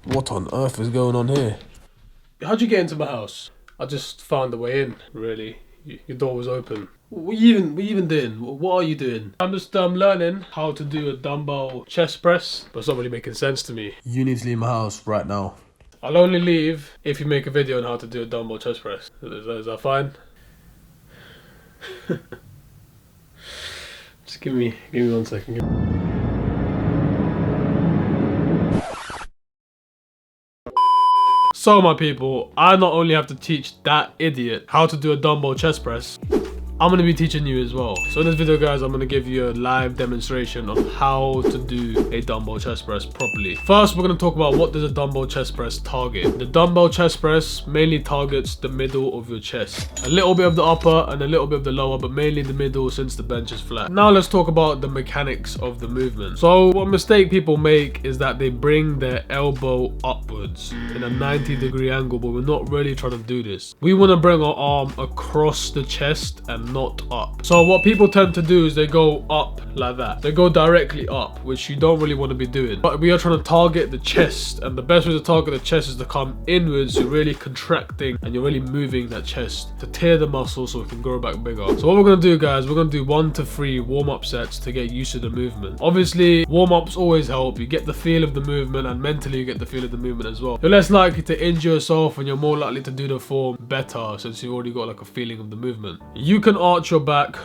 What on earth is going on here? How'd you get into my house? I just found a way in, really. Your door was open. What you even doing? What are you doing? I'm just learning how to do a dumbbell chest press, but it's not really making sense to me. You need to leave my house right now. I'll only leave if you make a video on how to do a dumbbell chest press. Is that fine? Just give me 1 second. So my people, I not only have to teach that idiot how to do a dumbbell chest press, I'm going to be teaching you as well. So in this video guys, I'm going to give you a live demonstration of how to do a dumbbell chest press properly. First, we're going to talk about what does a dumbbell chest press target. The dumbbell chest press mainly targets the middle of your chest. A little bit of the upper and a little bit of the lower, but mainly the middle since the bench is flat. Now let's talk about the mechanics of the movement. So what mistake people make is that they bring their elbow upwards in a 90-degree angle, but we're not really trying to do this. We want to bring our arm across the chest and not up. So what people tend to do is they go up like that. They go directly up, which you don't really want to be doing. But we are trying to target the chest, and the best way to target the chest is to come inwards. You're really contracting and you're really moving that chest to tear the muscle so it can grow back bigger. So what we're going to do guys, we're going to do 1 to 3 warm-up sets to get used to the movement. Obviously warm-ups always help. You get the feel of the movement and mentally you get the feel of the movement as well. You're less likely to injure yourself and you're more likely to do the form better since you've already got like a feeling of the movement. You can arch your back,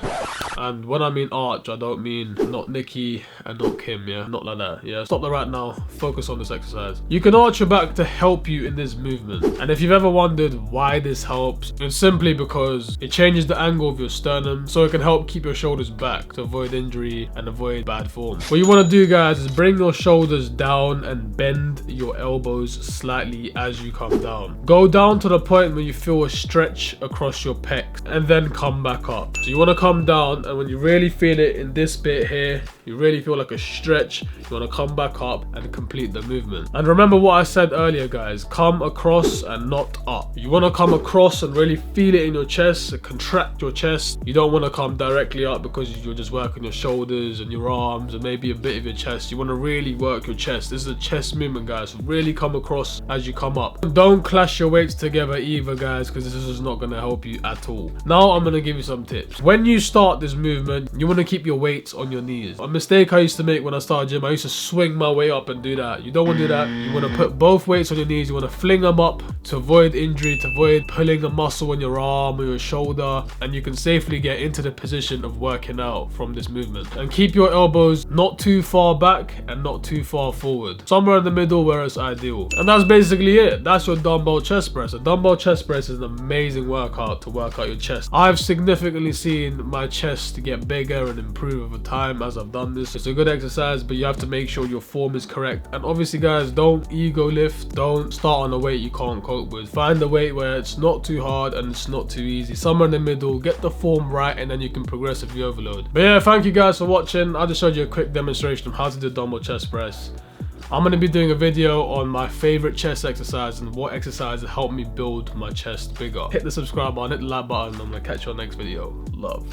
and when I mean arch, I don't mean not Nikki and not Kim, yeah, not like that, yeah. Stop that right now, focus on this exercise. You can arch your back to help you in this movement, and if you've ever wondered why this helps, it's simply because it changes the angle of your sternum, so it can help keep your shoulders back to avoid injury and avoid bad form. What you want to do guys is bring your shoulders down and bend your elbows slightly as you come down. Go down to the point where you feel a stretch across your pecs and then come back up. So you want to come down, and when you really feel it in this bit here, you really feel like a stretch, you want to come back up and complete the movement. And remember what I said earlier guys, come across and not up. You want to come across and really feel it in your chest, contract your chest. You don't want to come directly up because you're just working your shoulders and your arms and maybe a bit of your chest. You want to really work your chest. This is a chest movement guys, so really come across as you come up. Don't clash your weights together either guys, because this is not going to help you at all. Now I'm going to give you some tips. When you start this movement, you want to keep your weights on your knees. A mistake I used to make when I started gym, I used to swing my way up and do that. You don't want to do that. You want to put both weights on your knees. You want to fling them up to avoid injury, to avoid pulling a muscle on your arm or your shoulder, and you can safely get into the position of working out from this movement. And keep your elbows not too far back and not too far forward, somewhere in the middle where it's ideal. And that's basically it. That's your dumbbell chest press. A dumbbell chest press is an amazing workout to work out your chest. I've significantly seen my chest to get bigger and improve over time as I've done this. It's a good exercise, but you have to make sure your form is correct. And obviously guys, don't ego lift. Don't start on a weight you can't cope with. Find a weight where it's not too hard and it's not too easy, somewhere in the middle. Get the form right, and then you can progressively overload. But yeah, thank you guys for watching. I just showed you a quick demonstration of how to do a dumbbell chest press. I'm going to be doing a video on my favorite chest exercise and what exercises help me build my chest bigger. Hit the subscribe button, hit the like button, and I'm going to catch you on the next video. Love.